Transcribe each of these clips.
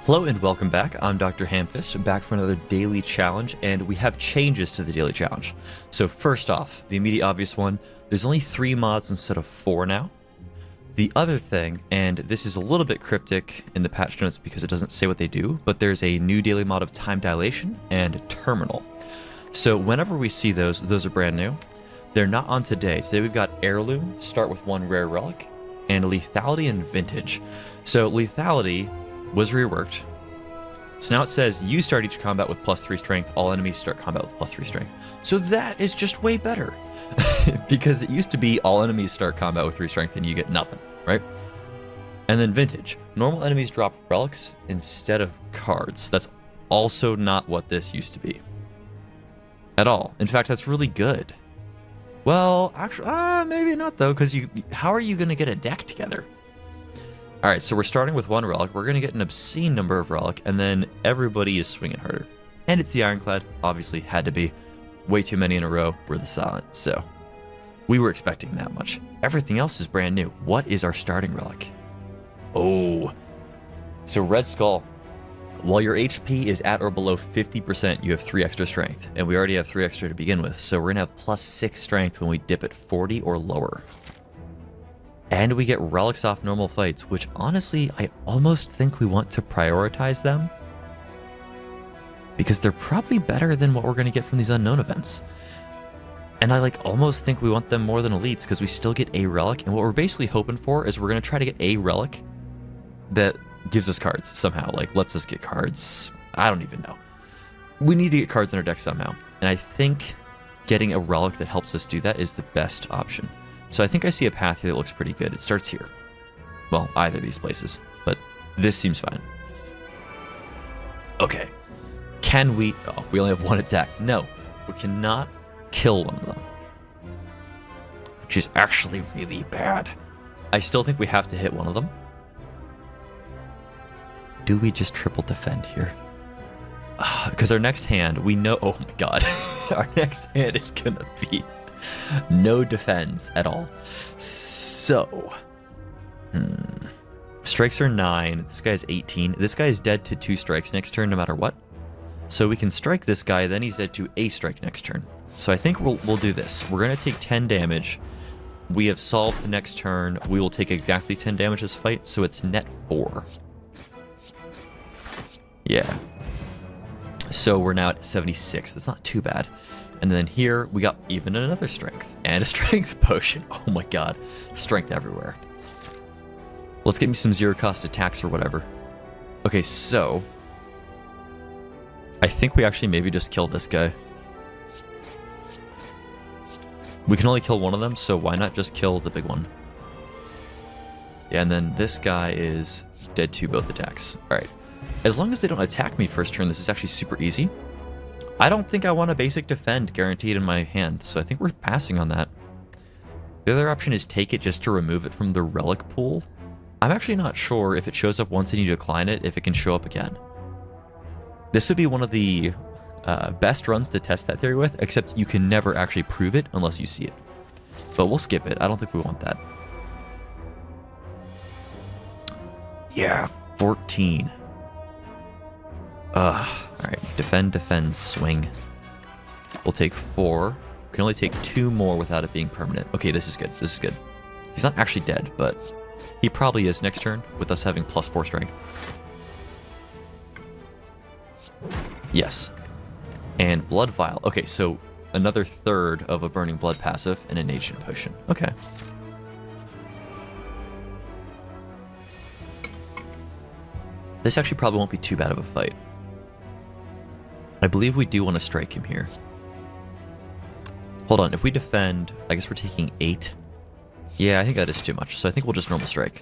Hello and welcome back. I'm DrHamfist, back for another daily challenge, and we have changes to the daily challenge. So first off, the immediate obvious one, there's only 3 mods instead of 4 now. The other thing, and this is a little bit cryptic in the patch notes because it doesn't say what they do, but there's a new daily mod of time dilation and terminal. So whenever we see those are brand new. They're not on today. Today we've got heirloom, start with 1 rare relic, and lethality and vintage. So lethality was reworked. So now it says you start each combat with +3 strength, all enemies start combat with +3 strength. So that is just way better. Because it used to be all enemies start combat with 3 strength and you get nothing, right? And then vintage. Normal enemies drop relics instead of cards. That's also not what this used to be. At all. In fact, that's really good. Well, actually, maybe not though, because how are you going to get a deck together? Alright, so we're starting with 1 relic. We're going to get an obscene number of relic, and then everybody is swinging harder. And it's the Ironclad. Obviously, had to be. Way too many in a row were the Silent, so we were expecting that much. Everything else is brand new. What is our starting relic? Oh, so Red Skull. While your HP is at or below 50%, you have 3 extra strength, and we already have 3 extra to begin with, so we're going to have +6 strength when we dip at 40 or lower. And we get relics off normal fights, which honestly, I almost think we want to prioritize them. Because they're probably better than what we're going to get from these unknown events. And I almost think we want them more than elites, because we still get a relic. And what we're basically hoping for is we're going to try to get a relic that gives us cards somehow. Lets us get cards. I don't even know. We need to get cards in our deck somehow. And I think getting a relic that helps us do that is the best option. So I think I see a path here that looks pretty good. It starts here. Well, either of these places, but this seems fine. Okay. Can we... Oh, we only have 1 attack. No, we cannot kill one of them. Which is actually really bad. I still think we have to hit one of them. Do we just triple defend here? Because our next hand, we know... Oh my god. Our next hand is gonna be... no defense at all. So, strikes are 9. This guy is 18. This guy is dead to 2 strikes next turn, no matter what. So we can strike this guy, then he's dead to a strike next turn. So I think we'll do this. We're gonna take 10 damage. We have solved the next turn. We will take exactly 10 damage this fight, so it's net 4. Yeah. So we're now at 76. That's not too bad. And then here, we got even another strength. And a strength potion. Oh my god. Strength everywhere. Let's get me some 0-cost attacks or whatever. Okay, so... I think we actually maybe just killed this guy. We can only kill one of them, so why not just kill the big one? Yeah, and then this guy is dead to both attacks. Alright. As long as they don't attack me first turn, this is actually super easy. I don't think I want a basic defend guaranteed in my hand, so I think we're passing on that. The other option is take it just to remove it from the relic pool. I'm actually not sure if it shows up once and you decline it, if it can show up again. This would be one of the best runs to test that theory with, except you can never actually prove it unless you see it. But we'll skip it. I don't think we want that. Yeah, 14. Alright, defend, defend, swing. We'll take 4. We can only take 2 more without it being permanent. Okay, this is good. This is good. He's not actually dead, but he probably is next turn with us having +4 strength. Yes. And Blood Vial. Okay, so another third of a Burning Blood passive and an Ancient Potion. Okay. This actually probably won't be too bad of a fight. I believe we do want to strike him here. Hold on, if we defend, I guess we're taking 8. Yeah, I think that is too much, so I think we'll just normal strike.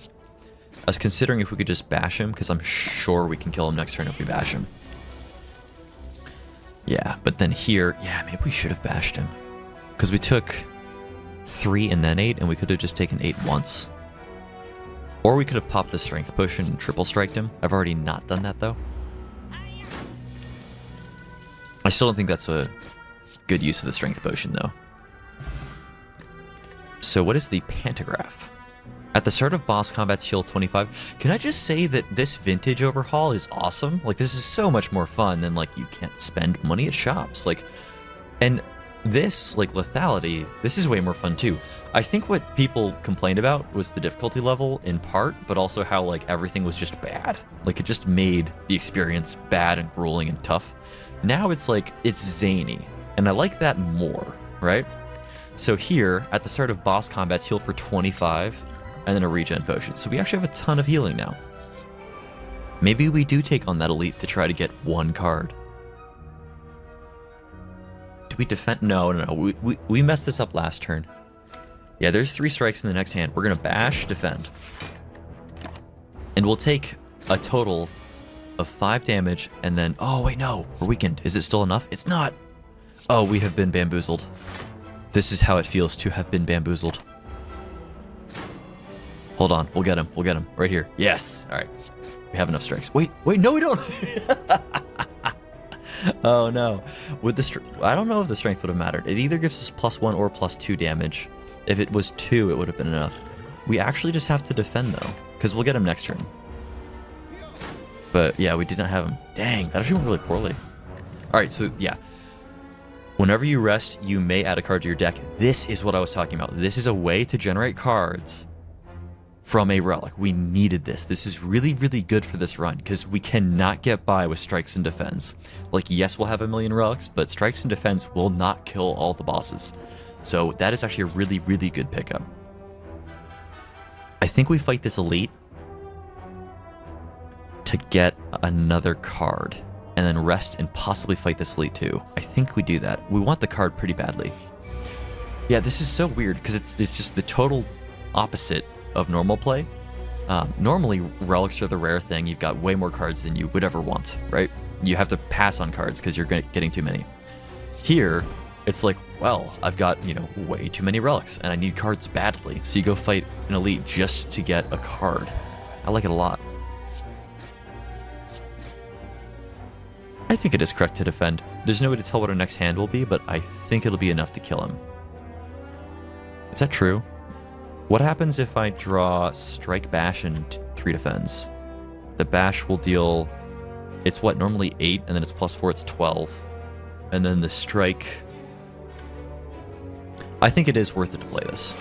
I was considering if we could just bash him, because I'm sure we can kill him next turn if we bash him. Yeah, but then here, yeah, maybe we should have bashed him. Because we took 3 and then 8, and we could have just taken 8 once. Or we could have popped the strength potion and triple striked him. I've already not done that, though. I still don't think that's a good use of the strength potion, though. So what is the pantograph? At the start of boss combats, heal 25. Can I just say that this vintage overhaul is awesome? Like, this is so much more fun than, like, you can't spend money at shops. Like, and this, like, lethality, this is way more fun, too. I think what people complained about was the difficulty level, in part, but also how, like, everything was just bad. Like, it just made the experience bad and grueling and tough. Now it's, like, it's zany, and I like that more, right? So here, at the start of boss combats, heal for 25, and then a regen potion. So we actually have a ton of healing now. Maybe we do take on that elite to try to get one card. Do we defend? No. We messed this up last turn. Yeah, there's 3 strikes in the next hand. We're going to bash, defend. And we'll take a total of 5 damage, and then... Oh, wait, no. We're weakened. Is it still enough? It's not. Oh, we have been bamboozled. This is how it feels to have been bamboozled. Hold on. We'll get him. We'll get him. Right here. Yes. All right. We have enough strikes. Wait, no, we don't. Oh, no. With the I don't know if the strength would have mattered. It either gives us +1 or +2 damage. If it was 2, it would have been enough. We actually just have to defend, though, because we'll get him next turn. But, yeah, we did not have him. Dang, that actually went really poorly. All right, so, yeah. Whenever you rest, you may add a card to your deck. This is what I was talking about. This is a way to generate cards from a relic. We needed this. This is really, really good for this run because we cannot get by with strikes and defense. Like, yes, we'll have a million relics, but strikes and defense will not kill all the bosses. So that is actually a really, really good pickup. I think we fight this elite to get another card and then rest and possibly fight this elite too. I think we do that. We want the card pretty badly. Yeah, this is so weird because it's just the total opposite of normal play. Normally, relics are the rare thing. You've got way more cards than you would ever want, right? You have to pass on cards because you're getting too many. Here, it's like, well, I've got, way too many relics, and I need cards badly. So you go fight an elite just to get a card. I like it a lot. I think it is correct to defend. There's no way to tell what our next hand will be, but I think it'll be enough to kill him. Is that true? What happens if I draw Strike, Bash, and 3 defense? The Bash will deal... It's what, normally 8, and then it's +4, it's 12. And then the Strike... I think it is worth it to play this.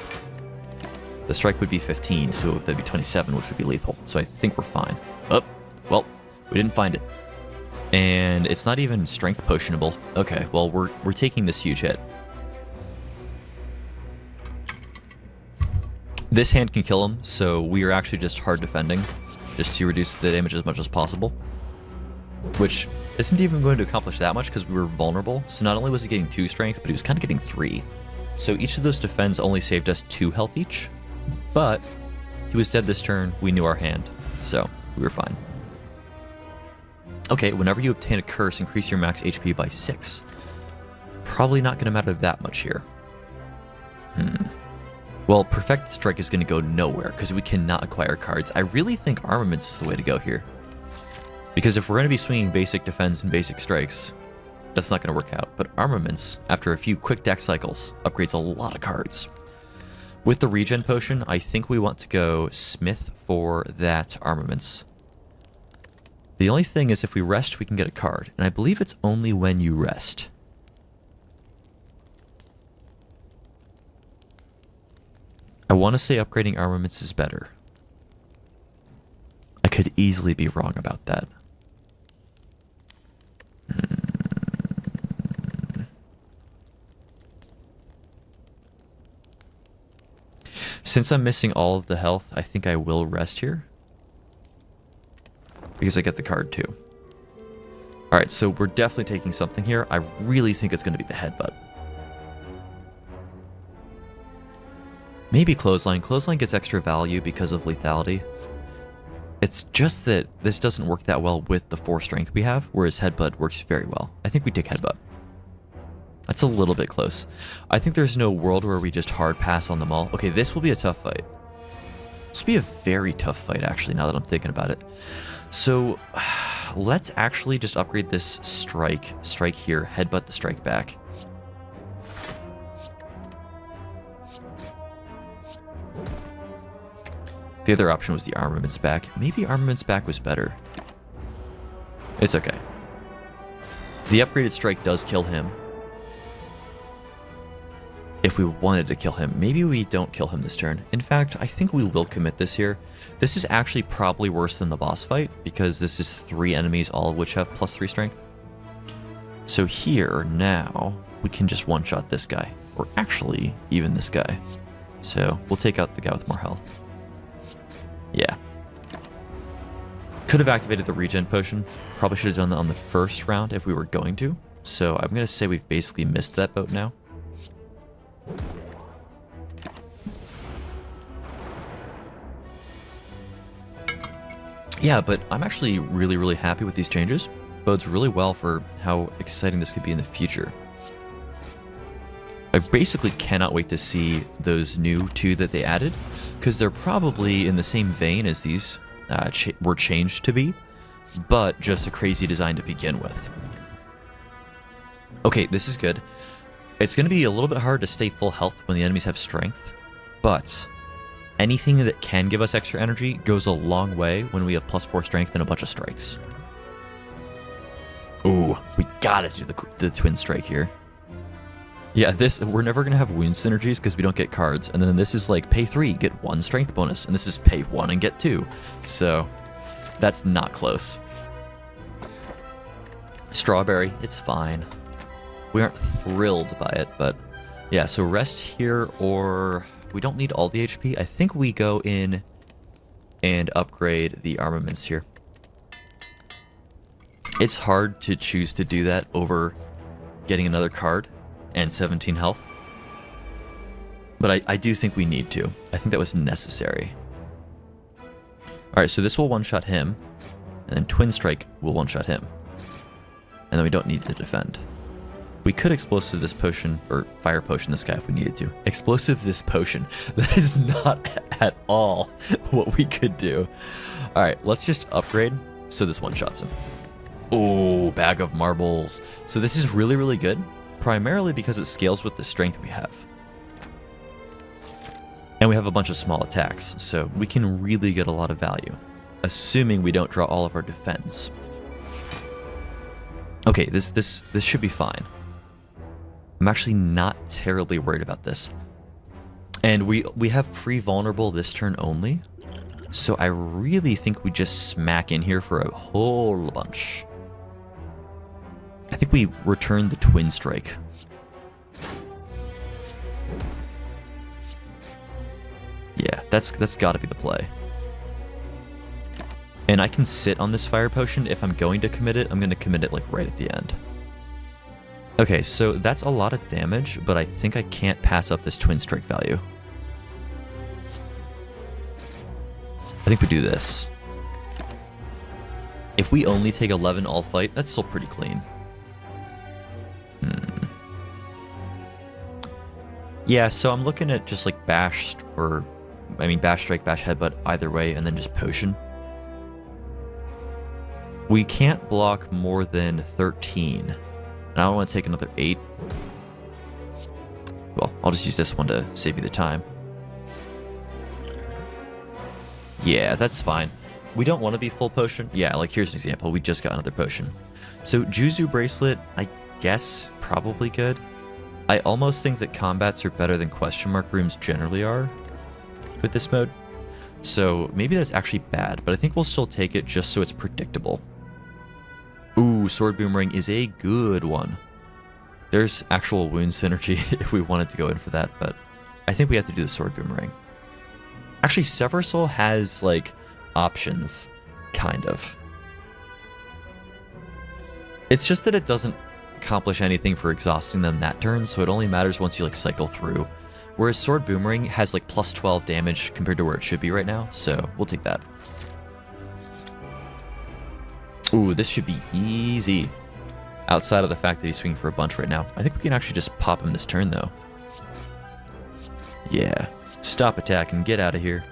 The Strike would be 15, so that'd be 27, which would be lethal. So I think we're fine. Oh, well, we didn't find it. And it's not even Strength Potionable. Okay, well, we're taking this huge hit. This hand can kill him, so we are actually just hard defending, just to reduce the damage as much as possible. Which isn't even going to accomplish that much because we were vulnerable, so not only was he getting 2 strength, but he was kind of getting 3. So each of those defends only saved us 2 health each, but he was dead this turn, we knew our hand, so we were fine. Okay, whenever you obtain a curse, increase your max HP by 6. Probably not going to matter that much here. Well, Perfected Strike is going to go nowhere because we cannot acquire cards. I really think Armaments is the way to go here. Because if we're going to be swinging basic defense and basic strikes, that's not going to work out. But Armaments, after a few quick deck cycles, upgrades a lot of cards. With the Regen Potion, I think we want to go Smith for that Armaments. The only thing is if we rest, we can get a card. And I believe it's only when you rest. I want to say upgrading Armaments is better. I could easily be wrong about that. Since I'm missing all of the health, I think I will rest here. Because I get the card too. Alright, so we're definitely taking something here. I really think it's going to be the Headbutt. Maybe Clothesline. Clothesline gets extra value because of lethality. It's just that this doesn't work that well with the 4 strength we have, whereas Headbutt works very well. I think we take Headbutt. That's a little bit close. I think there's no world where we just hard pass on them all. Okay, this will be a tough fight. This will be a very tough fight, actually, now that I'm thinking about it. So, let's actually just upgrade this Strike here, Headbutt the Strike back. The other option was the armaments back. Maybe armaments back was better. It's okay. The upgraded strike does kill him. If we wanted to kill him, maybe we don't kill him this turn. In fact, I think we will commit this here. This is actually probably worse than the boss fight because this is 3 enemies, all of which have +3 strength. So here, now, we can just one-shot this guy. Or actually, even this guy. So we'll take out the guy with more health. Yeah. Could have activated the regen potion. Probably should have done that on the first round if we were going to. So I'm going to say we've basically missed that boat now. Yeah, but I'm actually really, really happy with these changes. Bodes really well for how exciting this could be in the future. I basically cannot wait to see those new 2 that they added, because they're probably in the same vein as these were changed to be, but just a crazy design to begin with. Okay, this is good. It's going to be a little bit hard to stay full health when the enemies have strength, but anything that can give us extra energy goes a long way when we have +4 strength and a bunch of strikes. Ooh, we gotta do the twin strike here. Yeah, we're never going to have wound synergies because we don't get cards, and then this is like pay 3, get 1 strength bonus, and this is pay 1 and get 2. So that's not close. Strawberry, it's fine. We aren't thrilled by it, but yeah, so rest here, or we don't need all the HP. I think we go in and upgrade the armaments here. It's hard to choose to do that over getting another card and 17 health. But I do think we need to. I think that was necessary. Alright, so this will one-shot him, and then Twin Strike will one-shot him. And then we don't need to defend. We could explosive this potion, or fire potion this guy if we needed to. Explosive this potion. That is not at all what we could do. Alright, let's just upgrade so this one-shots him. Oh, bag of marbles. So this is really, really good, primarily because it scales with the strength we have. And we have a bunch of small attacks, so we can really get a lot of value, assuming we don't draw all of our defense. Okay, this should be fine. I'm actually not terribly worried about this. And we have free vulnerable this turn only, so I really think we just smack in here for a whole bunch. I think we return the Twin Strike. Yeah, that's got to be the play. And I can sit on this fire potion. If I'm going to commit it, I'm going to commit it like right at the end. Okay, so that's a lot of damage, but I think I can't pass up this Twin Strike value. I think we do this. If we only take 11 all fight, that's still pretty clean. Yeah, so I'm looking at just like bash strike, bash headbutt either way, and then just potion. We can't block more than 13. And I don't want to take another 8. Well, I'll just use this one to save you the time. Yeah, that's fine. We don't want to be full potion. Yeah, like here's an example. We just got another potion. So Juzu Bracelet, I guess, probably good. I almost think that combats are better than question mark rooms generally are with this mode. So maybe that's actually bad, but I think we'll still take it just so it's predictable. Ooh, Sword Boomerang is a good one. There's actual wound synergy if we wanted to go in for that, but I think we have to do the Sword Boomerang. Actually, Sever Soul has, like, options, kind of. It's just that it doesn't accomplish anything for exhausting them that turn, so it only matters once you, like, cycle through. Whereas Sword Boomerang has, like, plus 12 damage compared to where it should be right now, so we'll take that. Ooh, this should be easy. Outside of the fact that he's swinging for a bunch right now. I think we can actually just pop him this turn, though. Yeah. Stop attacking. Get out of here.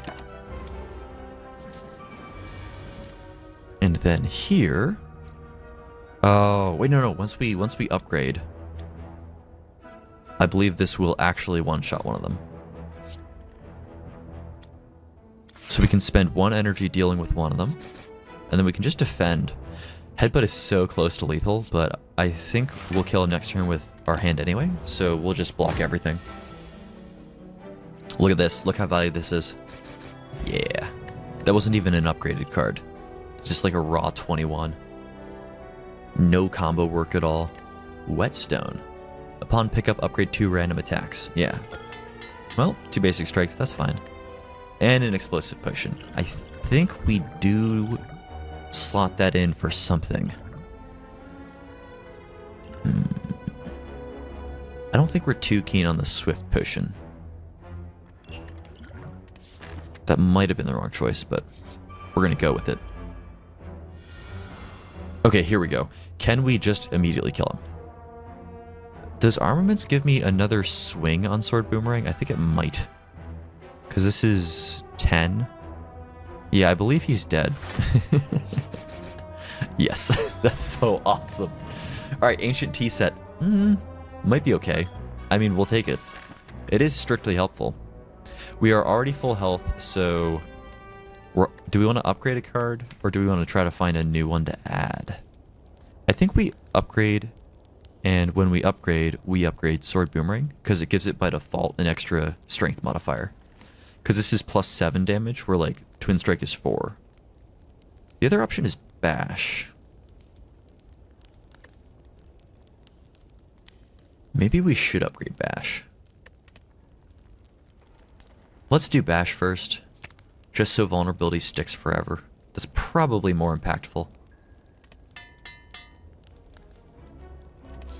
And then here... Oh, wait, no. Once we upgrade, I believe this will actually one-shot one of them. So we can spend 1 energy dealing with one of them, and then we can just defend. Headbutt is so close to lethal, but I think we'll kill him next turn with our hand anyway, so we'll just block everything. Look at this. Look how valuable this is. Yeah. That wasn't even an upgraded card. It's just like a raw 21. No combo work at all. Whetstone. Upon pickup, upgrade 2 random attacks. Yeah. Well, 2 basic strikes, that's fine. And an explosive potion. I think we do slot that in for something. I don't think we're too keen on the swift potion. That might have been the wrong choice, but we're going to go with it. Okay, here we go. Can we just immediately kill him? Does Armaments give me another swing on Sword Boomerang? I think it might. Because this is 10. Yeah, I believe he's dead. Yes, that's so awesome. Alright, Ancient Tea Set. Might be okay. I mean, we'll take it. It is strictly helpful. We are already full health, so do we want to upgrade a card, or do we want to try to find a new one to add? I think we upgrade, and when we upgrade Sword Boomerang, because it gives it by default an extra strength modifier. Because this is +7 damage, where like Twin Strike is 4. The other option is Bash. Maybe we should upgrade Bash. Let's do Bash first, just so vulnerability sticks forever. That's probably more impactful.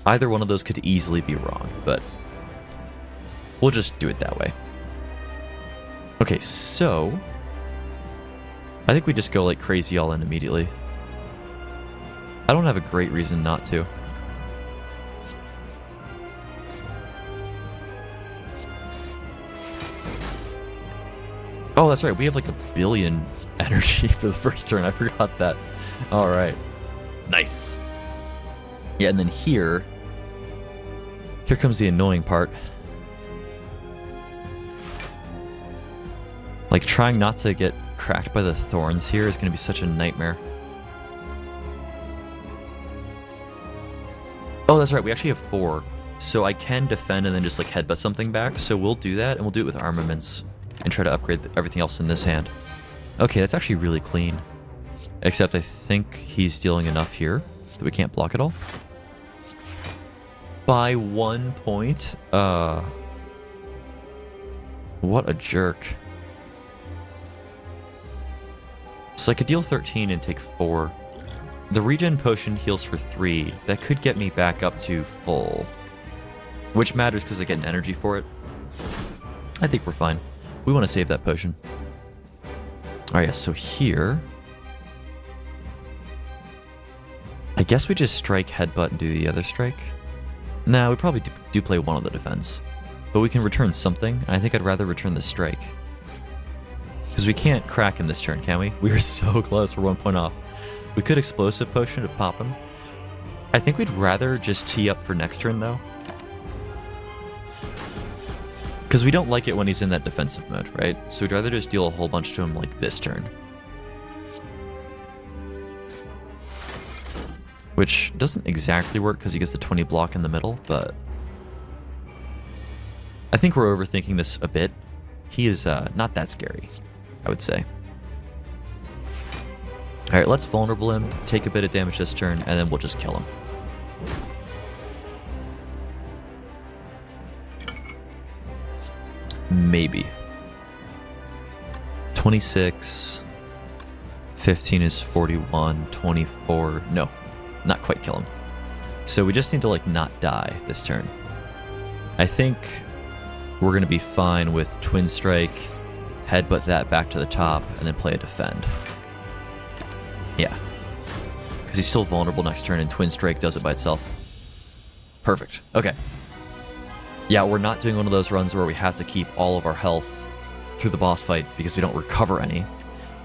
Either one of those could easily be wrong, but we'll just do it that way. Okay, so I think we just go like crazy all in immediately. I don't have a great reason not to. Oh, that's right. We have like 1 billion energy for the first turn. I forgot that. All right. Nice. Yeah, and then here comes the annoying part. Like, trying not to get cracked by the thorns here is going to be such a nightmare. Oh, that's right. We actually have 4. So I can defend and then just like headbutt something back. So we'll do that, and we'll do it with Armaments and try to upgrade everything else in this hand. Okay, that's actually really clean. Except I think he's dealing enough here that we can't block it all. By 1 point. What a jerk. So I could deal 13 and take 4. The regen potion heals for 3. That could get me back up to full. Which matters because I get an energy for it. I think we're fine. We want to save that potion. Alright, yeah, so here I guess we just strike, headbutt, and do the other strike. Nah, we probably do play one of the defense. But we can return something, and I think I'd rather return the strike. Because we can't crack him this turn, can we? We are so close, we're 1 point off. We could explosive potion to pop him. I think we'd rather just tee up for next turn, though. Because we don't like it when he's in that defensive mode, right? So we'd rather just deal a whole bunch to him like this turn. Which doesn't exactly work because he gets the 20 block in the middle, but I think we're overthinking this a bit. He is not that scary, I would say. Alright, let's vulnerable him, take a bit of damage this turn, and then we'll just kill him. Maybe. 26. 15 is 41. 24. No, not quite kill him. So we just need to, like, not die this turn. I think we're going to be fine with Twin Strike, headbutt that back to the top, and then play a defend. Yeah. Because he's still vulnerable next turn, and Twin Strike does it by itself. Perfect. Okay. Yeah, we're not doing one of those runs where we have to keep all of our health through the boss fight because we don't recover any,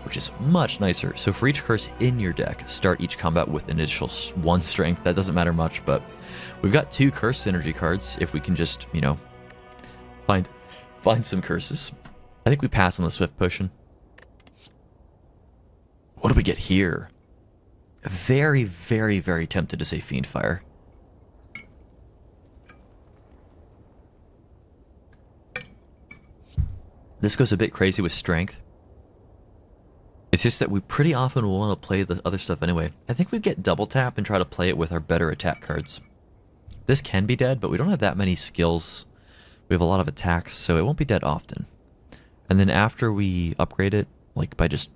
which is much nicer. So for each curse in your deck, start each combat with an initial 1 strength. That doesn't matter much, but we've got 2 curse synergy cards if we can just, you know, find some curses. I think we pass on the Swift Potion. What do we get here? Very, very, very tempted to say Fiend Fire. This goes a bit crazy with strength. It's just that we pretty often will want to play the other stuff anyway. I think we'd get double tap and try to play it with our better attack cards. This can be dead, but we don't have that many skills. We have a lot of attacks, so it won't be dead often. And then after we upgrade it, like by just,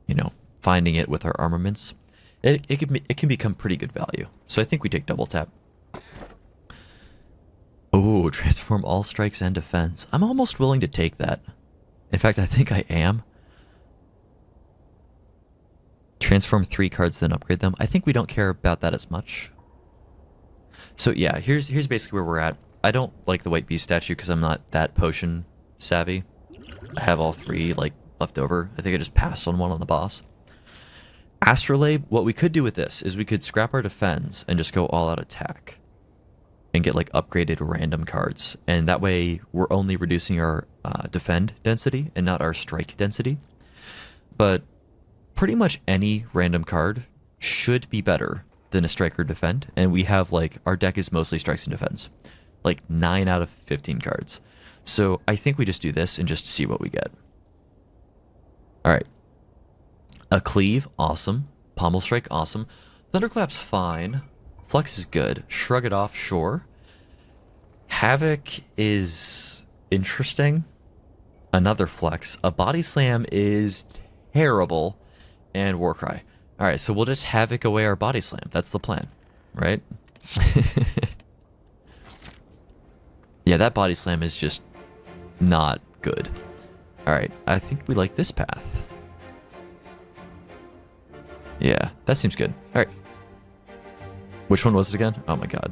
you know, finding it with our armaments, it can become pretty good value. So I think we take double tap. Oh, transform all strikes and defense. I'm almost willing to take that. In fact, I think I am. Transform 3 cards, then upgrade them. I think we don't care about that as much. So yeah, here's basically where we're at. I don't like the White Beast statue because I'm not that potion savvy. I have all 3 like left over. I think I just passed on one on the boss. Astrolabe, what we could do with this is we could scrap our defense and just go all out attack. And get like upgraded random cards. And that way we're only reducing our defend density and not our strike density. But pretty much any random card should be better than a strike or defend. And we have like, our deck is mostly strikes and defense. Like 9 out of 15 cards. So I think we just do this and just see what we get. Alright. A Cleave, awesome. Pommel Strike, awesome. Thunderclap's fine. Flex is good. Shrug it off, sure. Havoc is interesting. Another Flex. A Body Slam is terrible. And Warcry. Alright, so we'll just Havoc away our Body Slam. That's the plan, right? Yeah, that Body Slam is just not good. Alright, I think we like this path. Yeah, that seems good. Alright. Which one was it again? Oh my god.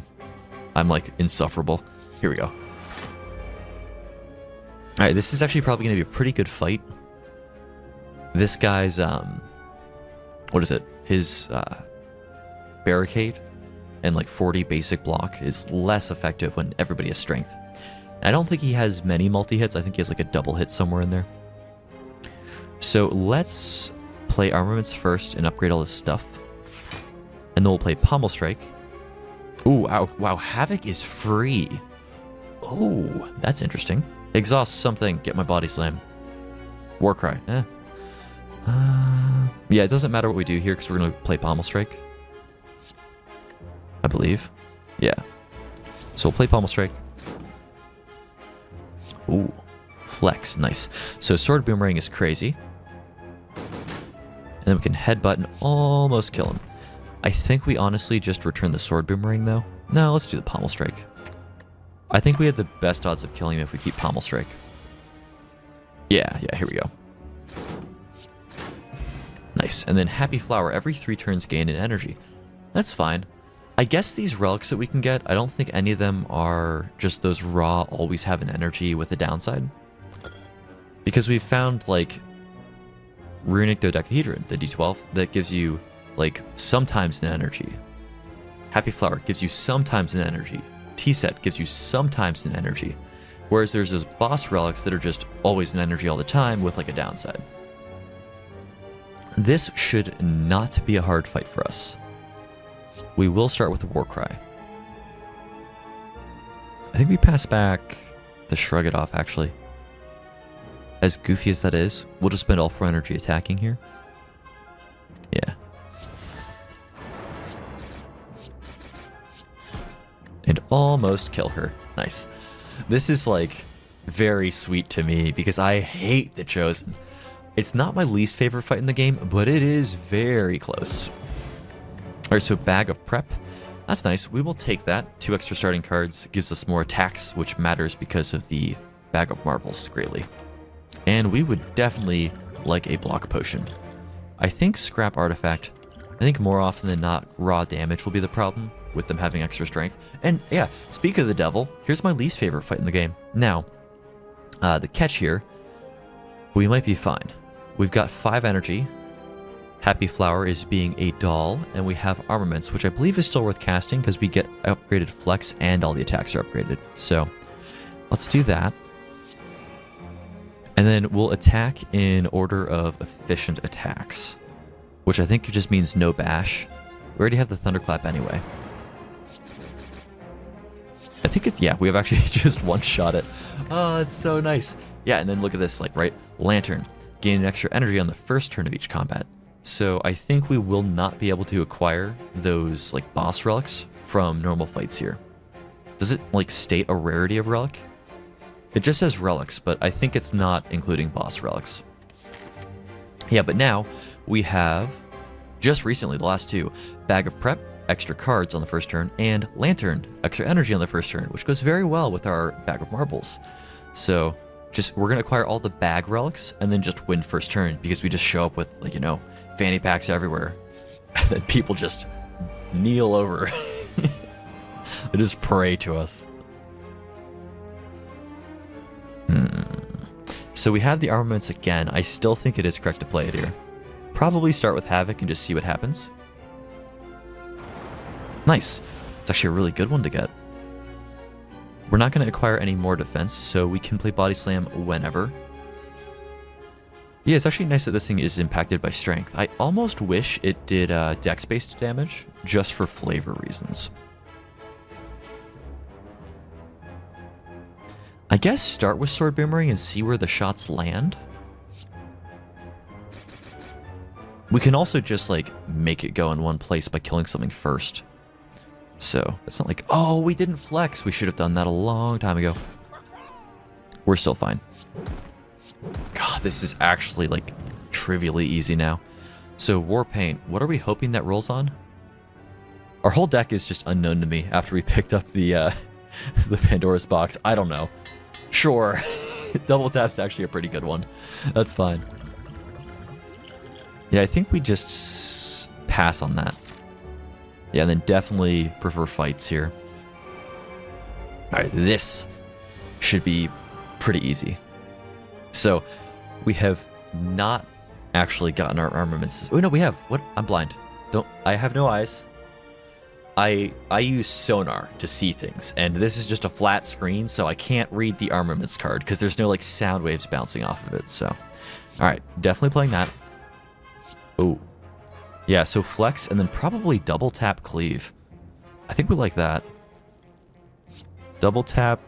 I'm like insufferable. Here we go. Alright, this is actually probably going to be a pretty good fight. This guy's, what is it? His, barricade and like 40 basic block is less effective when everybody has strength. I don't think he has many multi-hits. I think he has like a double hit somewhere in there. So let's play armaments first and upgrade all this stuff. And then we'll play Pommel Strike. Ooh, wow, Havoc is free. Oh, that's interesting. Exhaust something, get my Body Slam. Warcry, yeah, it doesn't matter what we do here because we're going to play Pommel Strike. I believe. Yeah. So we'll play Pommel Strike. Ooh, Flex, nice. So Sword Boomerang is crazy. And then we can Headbutt and almost kill him. I think we honestly just return the Sword Boomerang though. No, let's do the Pommel Strike. I think we have the best odds of killing him if we keep Pommel Strike. Yeah, here we go. Nice. And then Happy Flower, every 3 turns gain an energy. That's fine. I guess these relics that we can get, I don't think any of them are just those raw, always have an energy with a downside. Because we've found, like, Runic Dodecahedron, the D12, that gives you, like, sometimes an energy. Happy Flower gives you sometimes an energy. T-Set gives you sometimes an energy. Whereas there's those boss relics that are just always an energy all the time with, like, a downside. This should not be a hard fight for us. We will start with the Warcry. I think we pass back the Shrug It Off, actually. As goofy as that is, we'll just spend all 4 energy attacking here. Yeah. And almost kill her. Nice. This is, like, very sweet to me because I hate the Chosen. It's not my least favorite fight in the game, but it is very close. Alright, so Bag of Prep. That's nice. We will take that. 2 extra starting cards. Gives us more attacks, which matters because of the Bag of Marbles greatly. And we would definitely like a block potion. I think Scrap Artifact. I think more often than not, raw damage will be the problem with them having extra strength. And yeah, speak of the devil, here's my least favorite fight in the game. Now, the catch here, we might be fine. We've got 5 energy. Happy Flower is being a doll, and we have armaments, which I believe is still worth casting because we get upgraded flex and all the attacks are upgraded. So let's do that. And then we'll attack in order of efficient attacks. which I think just means no bash. We already have the Thunderclap anyway. I think it's, yeah, we have actually just one-shot it. Oh, it's so nice. Yeah, and then look at this, like, right? Lantern. Gain extra energy on the first turn of each combat. So I think we will not be able to acquire those, like, boss relics from normal fights here. Does it, like, state a rarity of relic? It just says relics, but I think it's not including boss relics. Yeah, but now we have, just recently, the last two, Bag of Prep, extra cards on the first turn, and Lantern, extra energy on the first turn, which goes very well with our Bag of Marbles. So we're going to acquire all the bag relics and then just win first turn because we just show up with, like, you know, fanny packs everywhere. And then people just kneel over. They just pray to us. So we have the armaments again. I still think it is correct to play it here. Probably start with Havoc and just see what happens. Nice. It's actually a really good one to get. We're not going to acquire any more defense, so we can play Body Slam whenever. Yeah, it's actually nice that this thing is impacted by strength. I almost wish it did dex-based damage, just for flavor reasons. I guess start with Sword Boomerang and see where the shots land. We can also just, like, make it go in one place by killing something first. So, it's not like, oh, we didn't flex. We should have done that a long time ago. We're still fine. God, this is actually, like, trivially easy now. So, War Paint, what are we hoping that rolls on? Our whole deck is just unknown to me after we picked up the Pandora's box. I don't know. Sure. Double Tap's actually a pretty good one. That's fine. Yeah, I think we just pass on that. Yeah, and then definitely prefer fights here. Alright, this should be pretty easy. So, we have not actually gotten our armaments. Oh, no, we have. What? I'm blind. I have no eyes. I use sonar to see things, and this is just a flat screen, so I can't read the armaments card because there's no, like, sound waves bouncing off of it. So, all right, definitely playing that. Oh, yeah. So flex and then probably double tap cleave. I think we like that. Double tap,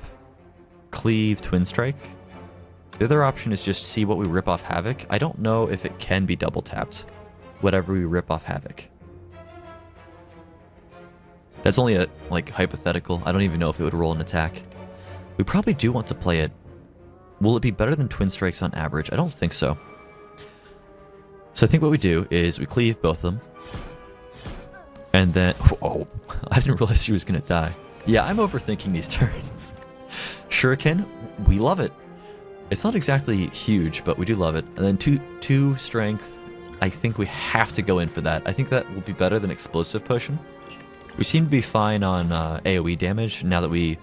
cleave, twin strike. The other option is just see what we rip off Havoc. I don't know if it can be double tapped. Whatever we rip off Havoc. That's only a, like, hypothetical. I don't even know if it would roll an attack. We probably do want to play it. Will it be better than Twin Strikes on average? I don't think so. So I think what we do is we cleave both of them. And then... Oh, I didn't realize she was going to die. Yeah, I'm overthinking these turns. Shuriken, we love it. It's not exactly huge, but we do love it. And then two strength. I think we have to go in for that. I think that will be better than Explosive Potion. We seem to be fine on AoE damage now that we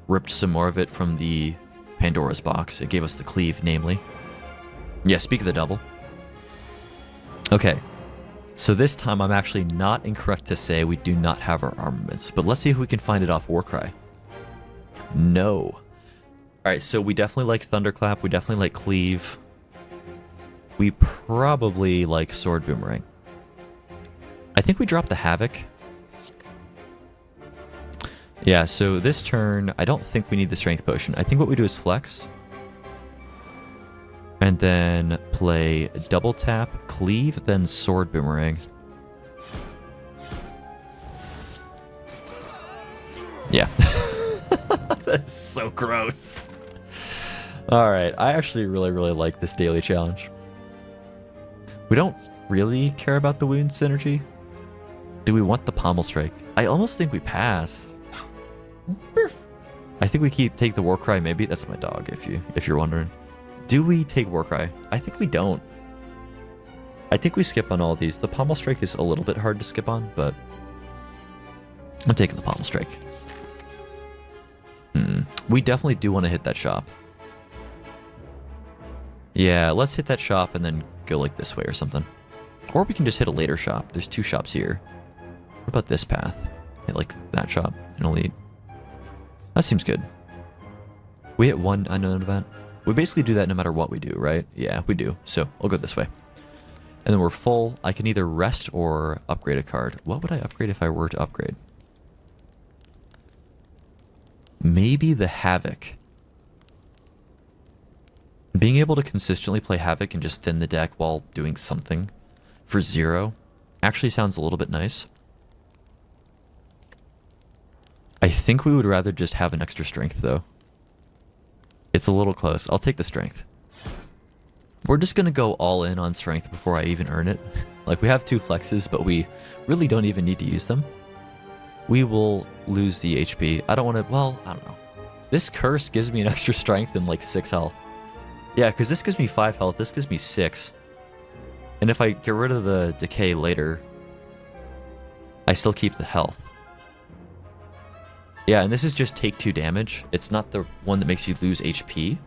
ripped some more of it from the Pandora's box. It gave us the cleave, namely. Yeah, speak of the devil. Okay, so this time I'm actually not incorrect to say we do not have our armaments, but let's see if we can find it off Warcry. No. Alright, so we definitely like Thunderclap, we definitely like Cleave. We probably like Sword Boomerang. I think we dropped the Havoc. Yeah, so this turn, I don't think we need the Strength Potion. I think what we do is Flex. And then play Double Tap, Cleave, then Sword Boomerang. Yeah. That's so gross. Alright, I actually really like this daily challenge. We don't really care about the wound synergy. Do we want the Pommel Strike? I almost think we pass. I think we take the Warcry, maybe. That's my dog, if you're wondering. Do we take Warcry? I think we don't. I think we skip on all these. The Pommel Strike is a little bit hard to skip on, but I'm taking the Pommel Strike. We definitely do want to hit that shop. Yeah, let's hit that shop and then go like this way or something. Or we can just hit a later shop. There's 2 shops here. What about this path? Hit like that shop and elite. That seems good. We hit 1 unknown event. We basically do that no matter what we do, right? Yeah, we do. So I'll go this way. And then we're full. I can either rest or upgrade a card. What would I upgrade if I were to upgrade? Maybe the Havoc. Being able to consistently play Havoc and just thin the deck while doing something for 0 actually sounds a little bit nice. I think we would rather just have an extra strength, though. It's a little close. I'll take the strength. We're just going to go all in on strength before I even earn it. Like, we have 2 flexes, but we really don't even need to use them. We will lose the HP. I don't want to... Well, I don't know. This curse gives me an extra strength and, like, 6 health. Yeah, because this gives me 5 health. This gives me 6. And if I get rid of the decay later, I still keep the health. Yeah, and this is just take 2 damage. It's not the one that makes you lose HP.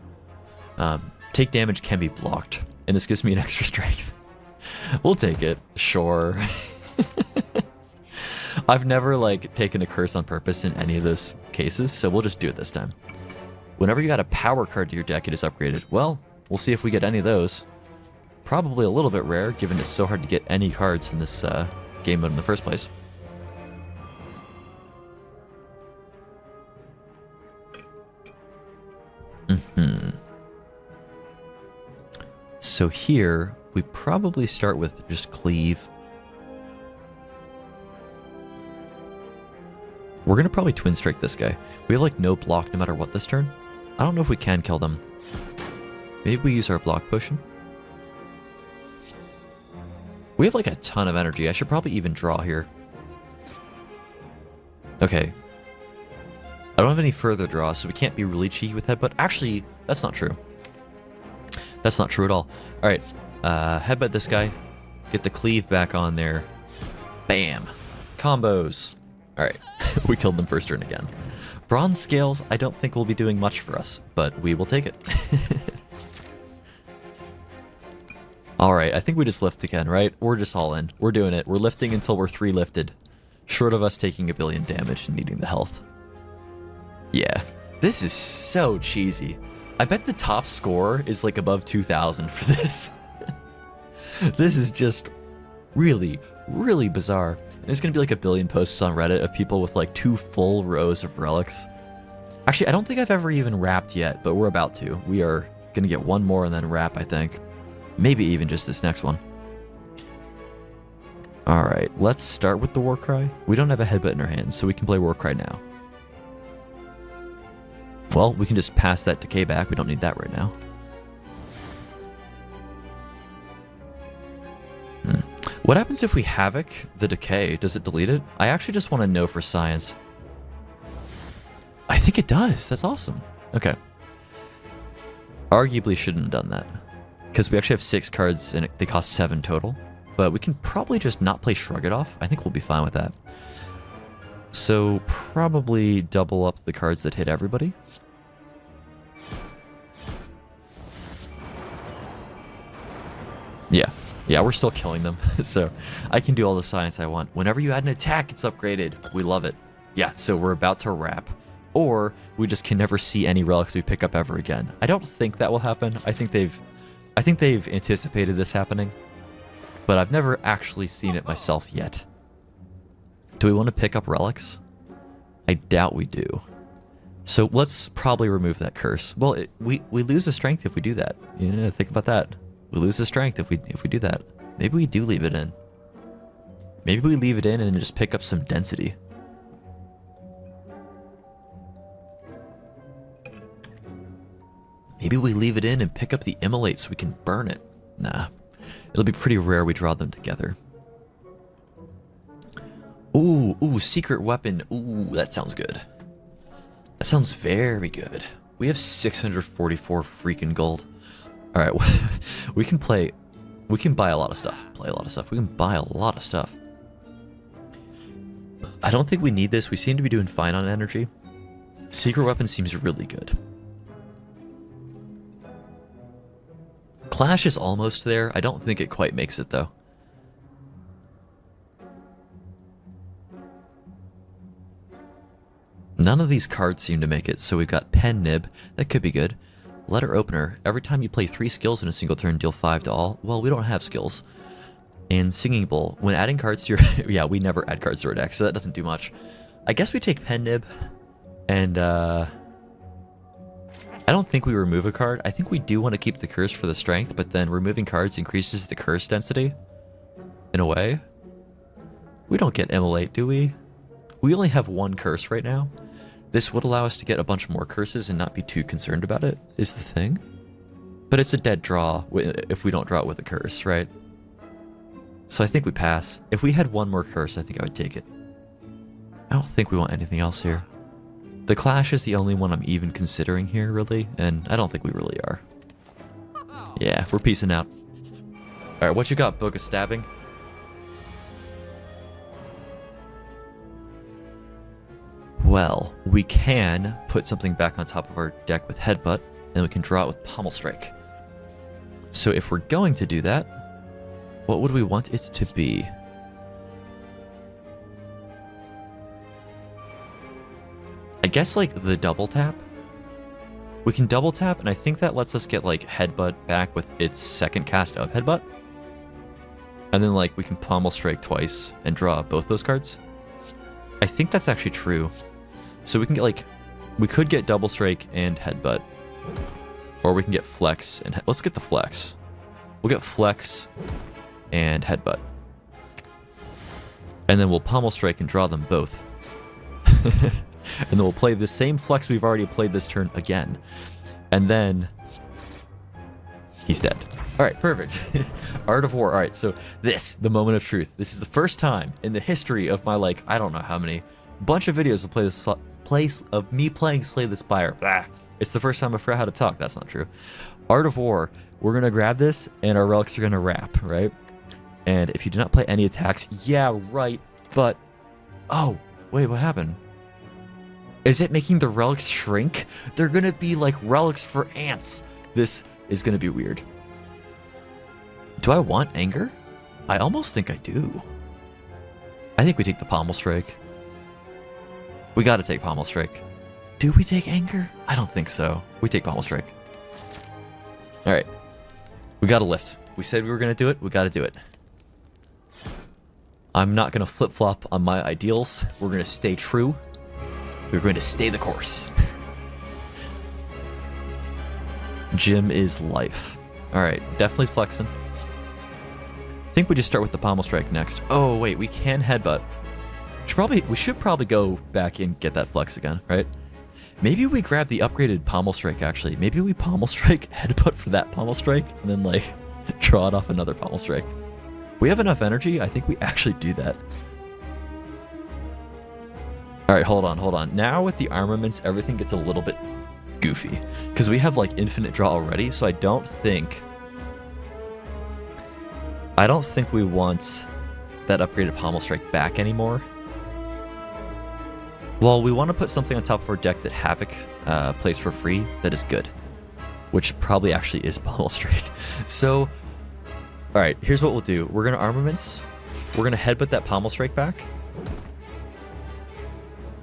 Take damage can be blocked, and this gives me an extra strength. We'll take it, sure. I've never, like, taken a curse on purpose in any of those cases, so we'll just do it this time. Whenever you got a power card to your deck, it is upgraded. Well, we'll see if we get any of those. Probably a little bit rare, given it's so hard to get any cards in this game mode in the first place. So here, we probably start with just cleave. We're going to probably twin strike this guy. We have like no block no matter what this turn. I don't know if we can kill them. Maybe we use our block potion. We have like a ton of energy. I should probably even draw here. Okay. I don't have any further draw, so we can't be really cheeky with headbutt. Actually, that's not true. That's not true at all. Alright, headbutt this guy. Get the cleave back on there. Bam. Combos. Alright, we killed them first turn again. Bronze scales, I don't think will be doing much for us, but we will take it. Alright, I think we just lift again, right? We're just all in. We're doing it. We're lifting until we're 3 lifted. Short of us taking a billion damage and needing the health. Yeah, this is so cheesy. I bet the top score is like above 2,000 for this. This is just really, really bizarre. And there's going to be like a billion posts on Reddit of people with like 2 full rows of relics. Actually, I don't think I've ever even wrapped yet, but we're about to. We are going to get one more and then wrap, I think. Maybe even just this next one. Alright, let's start with the Warcry. We don't have a headbutt in our hands, so we can play Warcry now. Well, we can just pass that decay back. We don't need that right now. What happens if we Havoc the decay? Does it delete it? I actually just want to know for science. I think it does. That's awesome. Okay. Arguably shouldn't have done that. Because we actually have 6 cards and they cost 7 total. But we can probably just not play Shrug It Off. I think we'll be fine with that. So probably double up the cards that hit everybody. Yeah, we're still killing them. So I can do all the science I want. Whenever you add an attack, it's upgraded. We love it. Yeah, so we're about to wrap. Or we just can never see any relics we pick up ever again. I don't think that will happen. I think they've anticipated this happening. But I've never actually seen it myself yet. Do we want to pick up relics? I doubt we do. So let's probably remove that curse. Well, we lose the strength if we do that. You know, think about that. We lose the strength if we do that. Maybe we do leave it in. Maybe we leave it in and just pick up some density. Maybe we leave it in and pick up the immolate so we can burn it. Nah. It'll be pretty rare we draw them together. Ooh, secret weapon. Ooh, that sounds good. That sounds very good. We have 644 freaking gold. Alright, we can buy a lot of stuff. We can buy a lot of stuff. I don't think we need this. We seem to be doing fine on energy. Secret weapon seems really good. Clash is almost there. I don't think it quite makes it, though. None of these cards seem to make it, so we've got Pen Nib. That could be good. Letter Opener. Every time you play 3 skills in a single turn, deal 5 to all. Well, we don't have skills. And Singing Bowl. When adding cards to your... yeah, we never add cards to our deck, so that doesn't do much. I guess we take Pen Nib, and I don't think we remove a card. I think we do want to keep the curse for the strength, but then removing cards increases the curse density, in a way. We don't get Immolate, do we? We only have one curse right now. This would allow us to get a bunch more curses and not be too concerned about it, is the thing. But it's a dead draw if we don't draw it with a curse, right? So I think we pass. If we had one more curse, I think I would take it. I don't think we want anything else here. The Clash is the only one I'm even considering here, really, and I don't think we really are. Yeah, we're peacing out. Alright, what you got, Book of Stabbing? Well, we can put something back on top of our deck with Headbutt, and we can draw it with Pommel Strike. So if we're going to do that, what would we want it to be? I guess like the double tap. We can double tap, and I think that lets us get like Headbutt back with its second cast of Headbutt. And then like we can Pommel Strike twice and draw both those cards. I think that's actually true. So we can get like, we could get Double Strike and Headbutt. Or we can get Flex and let's get the Flex. We'll get Flex and Headbutt. And then we'll Pommel Strike and draw them both. And then we'll play the same Flex we've already played this turn again. And then he's dead. Alright, perfect. Art of War. Alright, so this, the moment of truth. This is the first time in the history of my, like, I don't know how many, bunch of videos of me playing Slay the Spire. Blah. It's the first time I forgot how to talk. That's not true. Art of War. We're going to grab this, and our relics are going to wrap, right? And if you do not play any attacks, yeah, right, but... Oh, wait, what happened? Is it making the relics shrink? They're going to be like relics for ants. This is going to be weird. Do I want Anger? I almost think I do. I think we take the Pommel Strike. We got to take Pommel Strike. Do we take Anger? I don't think so. We take Pommel Strike. Alright. We got to lift. We said we were going to do it. We got to do it. I'm not going to flip-flop on my ideals. We're going to stay true. We're going to stay the course. Gym is life. Alright, definitely flexing. I think we just start with the Pommel Strike next. Oh, wait, we can Headbutt. We should probably go back and get that Flex again, right? Maybe we grab the upgraded Pommel Strike, actually. Maybe we Pommel Strike, Headbutt for that Pommel Strike, and then, like, draw it off another Pommel Strike. We have enough energy. I think we actually do that. Alright, hold on. Now with the armaments, everything gets a little bit goofy. Because we have, like, infinite draw already, so I don't think we want that upgraded Pommel Strike back anymore. Well, we want to put something on top of our deck that Havoc plays for free that is good. Which probably actually is Pommel Strike. So, alright, here's what we'll do. We're going to armaments. We're going to Headbutt that Pommel Strike back.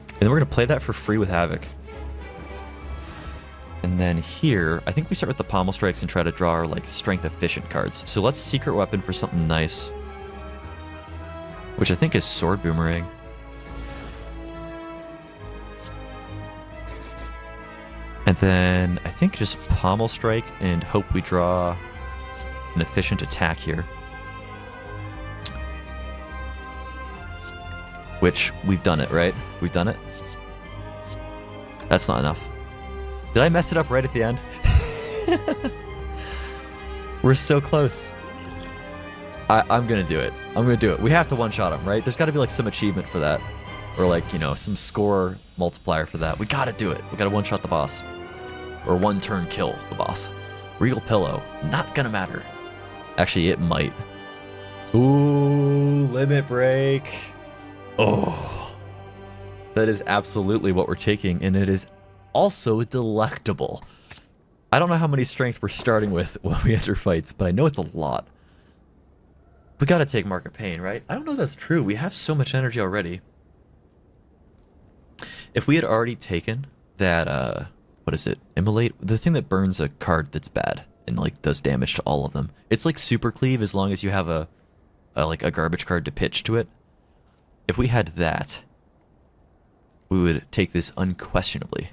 And then we're going to play that for free with Havoc. And then here, I think we start with the Pommel Strikes and try to draw our, like, strength-efficient cards. So let's Secret Weapon for something nice. Which I think is Sword Boomerang. And then I think just Pommel Strike and hope we draw an efficient attack here. Which, we've done it, right? We've done it? That's not enough. Did I mess it up right at the end? We're so close. I'm gonna do it. I'm gonna do it. We have to one-shot him, right? There's gotta be like some achievement for that. Or like, you know, some score multiplier for that. We gotta do it. We gotta one-shot the boss. Or one-turn kill the boss. Regal Pillow. Not gonna matter. Actually, it might. Ooh, Limit Break. Oh. That is absolutely what we're taking, and it is also delectable. I don't know how many strength we're starting with when we enter fights, but I know it's a lot. We gotta take Mark of Pain, right? I don't know if that's true. We have so much energy already. If we had already taken that, what is it? Immolate? The thing that burns a card that's bad and, like, does damage to all of them. It's like Super Cleave as long as you have a like a garbage card to pitch to it. If we had that, we would take this unquestionably.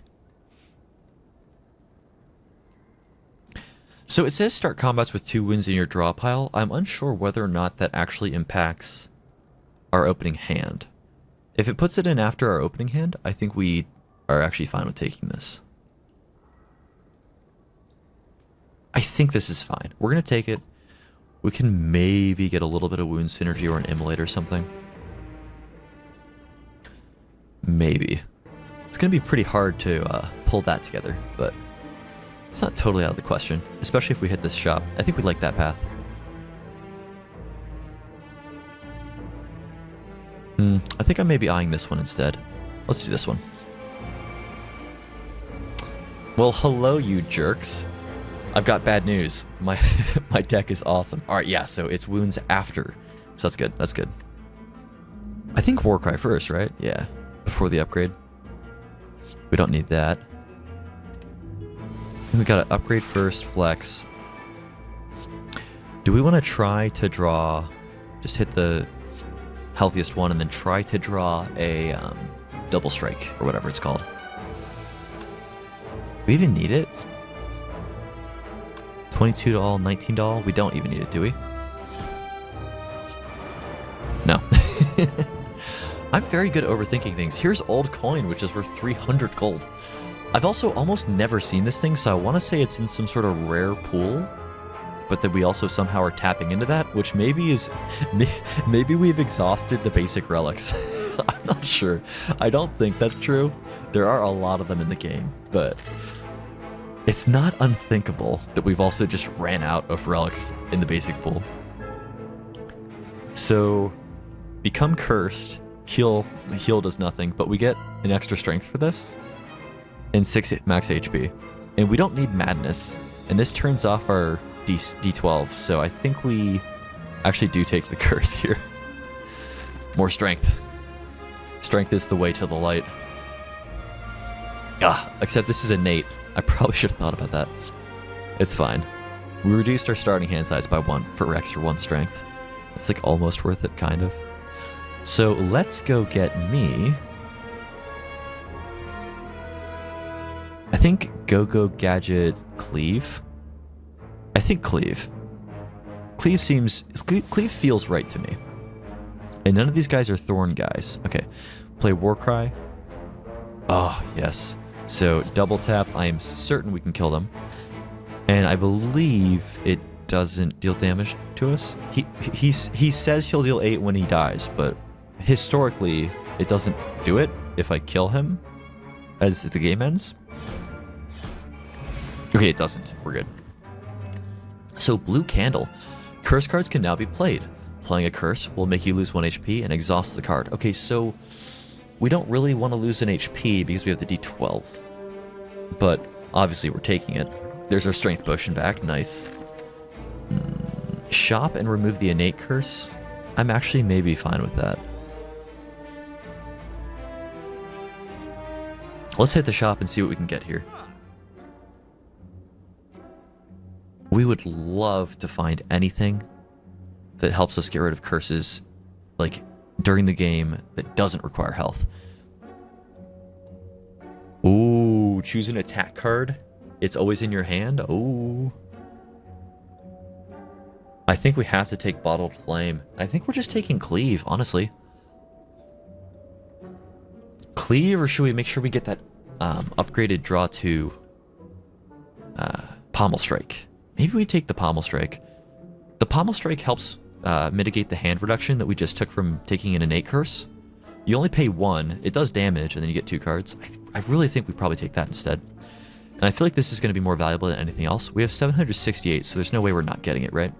So it says start combats with 2 wounds in your draw pile. I'm unsure whether or not that actually impacts our opening hand. If it puts it in after our opening hand, I think we are actually fine with taking this. I think this is fine. We're going to take it. We can maybe get a little bit of wound synergy or an immolate or something. Maybe. It's going to be pretty hard to pull that together, but it's not totally out of the question, especially if we hit this shop. I think we like that path. I think I may be eyeing this one instead. Let's do this one. Well, hello, you jerks. I've got bad news. My deck is awesome. All right, yeah, so it's wounds after. So that's good. That's good. I think Warcry first, right? Yeah, before the upgrade. We don't need that. We got to upgrade first, flex. Do we want to try to draw, just hit the healthiest one and then try to draw a double strike or whatever it's called? We even need it? 22 to all, 19 to all? We don't even need it, do we? No. I'm very good at overthinking things. Here's old coin, which is worth 300 gold. I've also almost never seen this thing, so I want to say it's in some sort of rare pool, but that we also somehow are tapping into that, which maybe is... Maybe we've exhausted the basic relics. I'm not sure. I don't think that's true. There are a lot of them in the game, but it's not unthinkable that we've also just ran out of relics in the basic pool. So, become cursed. Heal does nothing, but we get an extra strength for this. And 6 max HP. And we don't need madness. And this turns off our D12, so I think we actually do take the curse here. More strength. Strength is the way to the light. Except this is innate. I probably should have thought about that. It's fine. We reduced our starting hand size by 1 for extra 1 strength. It's like almost worth it, kind of. So let's go get me... I think Go-Go Gadget Cleave. I think Cleave. Cleave feels right to me. And none of these guys are Thorn guys. Okay. Play Warcry. Oh, yes. So double tap. I am certain we can kill them. And I believe it doesn't deal damage to us. He says he'll deal 8 when he dies, but historically it doesn't do it if I kill him as the game ends. Okay, it doesn't. We're good. So Blue Candle. Curse cards can now be played. Playing a curse will make you lose 1 HP and exhaust the card. Okay, so we don't really want to lose an HP because we have the D12. But obviously we're taking it. There's our strength potion back. Nice. Shop and remove the innate curse. I'm actually maybe fine with that. Let's hit the shop and see what we can get here. We would love to find anything that helps us get rid of curses, like, during the game that doesn't require health. Ooh, choose an attack card. It's always in your hand. Ooh. I think we have to take Bottled Flame. I think we're just taking Cleave, honestly. Cleave, or should we make sure we get that upgraded draw to Pommel Strike? Maybe we take the Pommel Strike. The Pommel Strike helps mitigate the hand reduction that we just took from taking an innate curse. You only pay 1, it does damage, and then you get 2 cards. I really think we probably take that instead. And I feel like this is going to be more valuable than anything else. We have 768, so there's no way we're not getting it, right?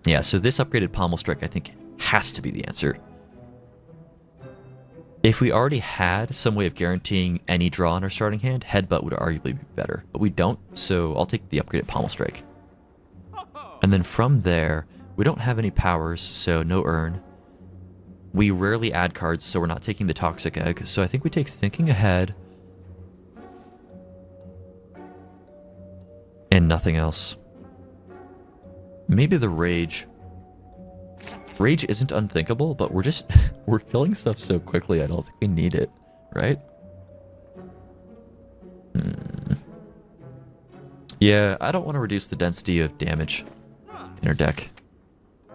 Yeah, so this upgraded Pommel Strike, I think, has to be the answer. If we already had some way of guaranteeing any draw in our starting hand, Headbutt would arguably be better. But we don't, so I'll take the upgraded Pommel Strike. And then from there, we don't have any powers, so no Urn. We rarely add cards, so we're not taking the Toxic Egg. So I think we take Thinking Ahead. And nothing else. Maybe the Rage. Rage isn't unthinkable, but we're just... we're killing stuff so quickly, I don't think we need it, right? Yeah, I don't want to reduce the density of damage in our deck.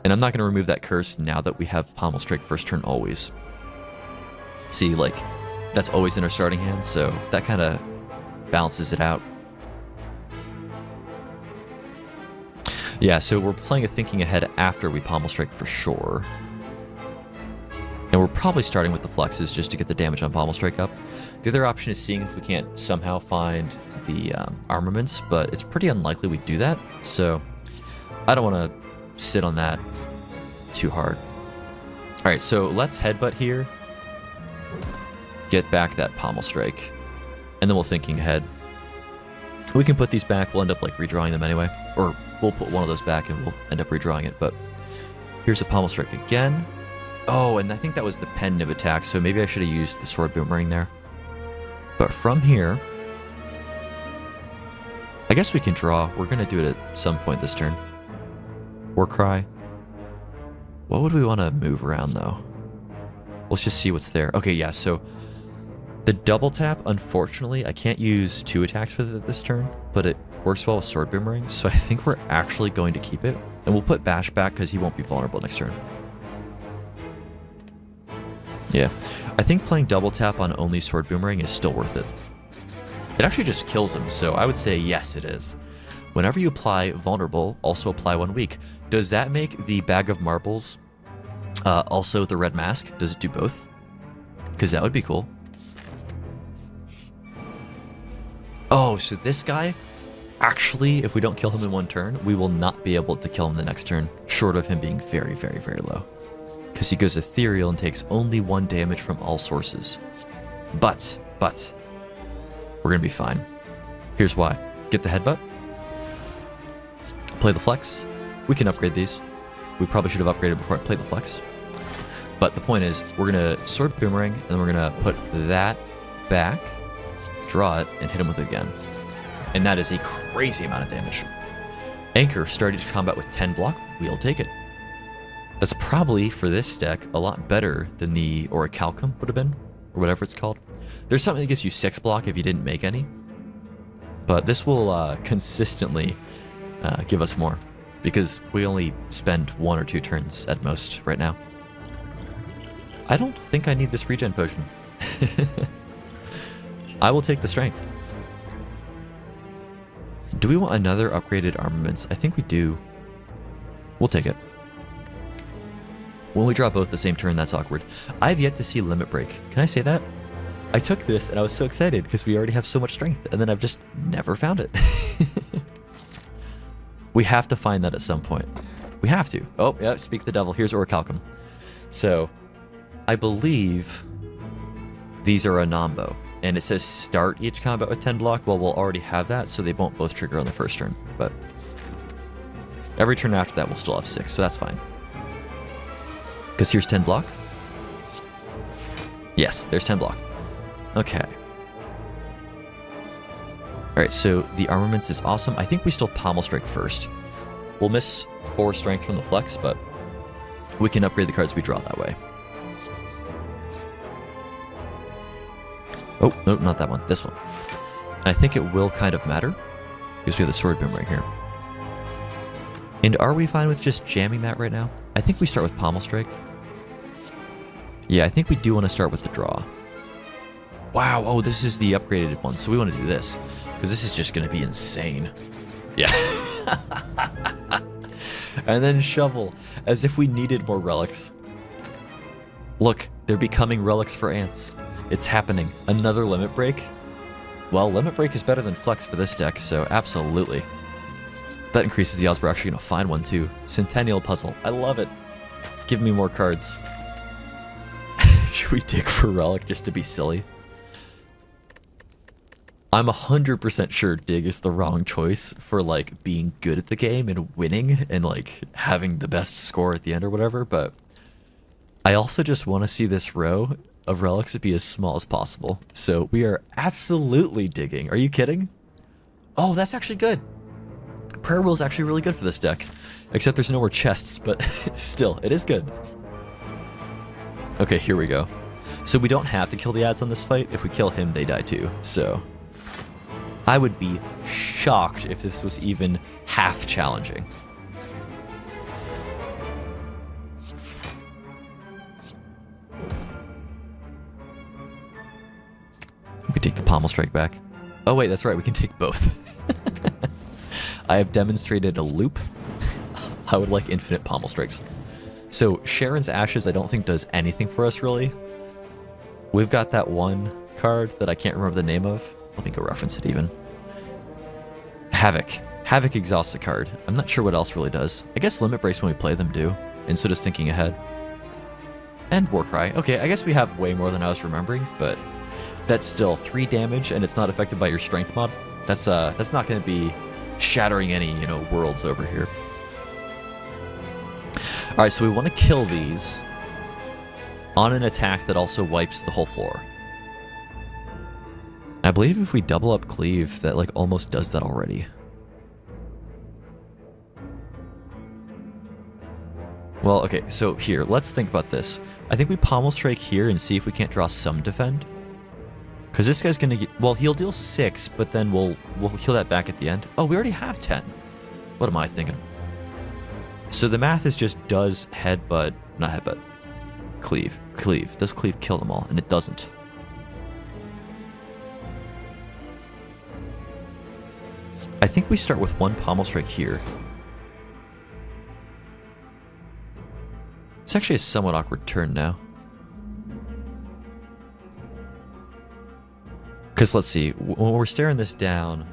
And I'm not going to remove that curse now that we have Pommel Strike first turn always. See, like, that's always in our starting hand, so that kind of balances it out. Yeah, so we're playing a thinking ahead after we Pommel Strike for sure. And we're probably starting with the flexes just to get the damage on Pommel Strike up. The other option is seeing if we can't somehow find the armaments, but it's pretty unlikely we do that, so I don't want to sit on that too hard. Alright, so let's headbutt here. Get back that Pommel Strike. And then we'll thinking ahead. We can put these back, we'll end up like redrawing them anyway. Or we'll put one of those back and we'll end up redrawing it, but here's a Pommel Strike again. Oh, and I think that was the pen nib attack, so maybe I should have used the sword boomerang there. But from here, I guess we can draw. We're going to do it at some point this turn. Warcry. What would we want to move around, though? Let's just see what's there. Okay, yeah, so the double tap, unfortunately, I can't use 2 attacks with it this turn, but it works well with sword boomerang, so I think we're actually going to keep it. And we'll put Bash back because he won't be vulnerable next turn. Yeah, I think playing double tap on only sword boomerang is still worth it. It actually just kills him, so I would say yes, it is. Whenever you apply vulnerable, also apply 1 weak. Does that make the bag of marbles also the red mask? Does it do both? Because that would be cool. Oh, so this guy, actually, if we don't kill him in 1 turn, we will not be able to kill him the next turn, short of him being very, very, very low. Because he goes ethereal and takes only 1 damage from all sources. But, we're going to be fine. Here's why. Get the headbutt. Play the flex. We can upgrade these. We probably should have upgraded before I played the flex. But the point is, we're going to sword boomerang, and then we're going to put that back, draw it, and hit him with it again. And that is a crazy amount of damage. Anchor, start each combat with 10 block. We'll take it. That's probably, for this deck, a lot better than the Orichalcum would have been, or whatever it's called. There's something that gives you 6 block if you didn't make any. But this will consistently give us more, because we only spend 1 or 2 turns at most right now. I don't think I need this regen potion. I will take the strength. Do we want another upgraded armaments? I think we do. We'll take it. When we draw both the same turn, that's awkward. I've yet to see Limit Break. Can I say that? I took this and I was so excited because we already have so much strength, and then I've just never found it. We have to find that at some point. We have to. Oh, yeah, speak the devil. Here's Orichalcum. So, I believe these are a Nombo. And it says start each combat with 10 block. Well, we'll already have that, so they won't both trigger on the first turn. But every turn after that, we'll still have 6, so that's fine. Because here's 10 block. Yes, there's 10 block. Okay. Alright, so the armaments is awesome. I think we still Pommel Strike first. We'll miss 4 strength from the flex, but we can upgrade the cards we draw that way. Oh, no, not that one. This one. And I think it will kind of matter, because we have the sword boom right here. And are we fine with just jamming that right now? I think we start with Pommel Strike. Yeah, I think we do want to start with the draw. Wow, oh, this is the upgraded one, so we want to do this. Because this is just going to be insane. Yeah. And then shovel, as if we needed more relics. Look, they're becoming relics for ants. It's happening. Another Limit Break? Well, Limit Break is better than Flex for this deck, so absolutely. That increases the odds we're actually going to find one too. Centennial Puzzle. I love it. Give me more cards. Should we dig for Relic just to be silly? I'm 100% sure dig is the wrong choice for like being good at the game and winning and like having the best score at the end or whatever, but I also just want to see this row of relics be as small as possible. So we are absolutely digging. Are you kidding? Oh, that's actually good. Prayer Wheel is actually really good for this deck. Except there's no more chests, but still, it is good. Okay, here we go. So we don't have to kill the ads on this fight. If we kill him, they die too. So I would be shocked if this was even half challenging. We can take the Pommel Strike back. Oh wait, that's right, we can take both. I have demonstrated a loop. I would like infinite Pommel Strikes. So Sharon's Ashes I don't think does anything for us really. We've got that one card that I can't remember the name of. Let me go reference it even. Havoc. Havoc exhausts the card. I'm not sure what else really does. I guess Limit Breaks when we play them do, and so does Thinking Ahead. And Warcry. Okay, I guess we have way more than I was remembering, but that's still 3 damage, and it's not affected by your strength mod. That's not going to be shattering any, worlds over here. Alright, so we want to kill these on an attack that also wipes the whole floor. I believe if we double up Cleave, that almost does that already. Well, okay, so here, let's think about this. I think we Pommel Strike here and see if we can't draw some defend. Because this guy's gonna get, well, he'll deal 6, but then we'll heal that back at the end. Oh, we already have 10. What am I thinking? So the math is just does headbutt, not headbutt, Cleave. Cleave. Does Cleave kill them all? And it doesn't. I think we start with 1 Pommel Strike here. It's actually a somewhat awkward turn now. Because let's see, when we're staring this down,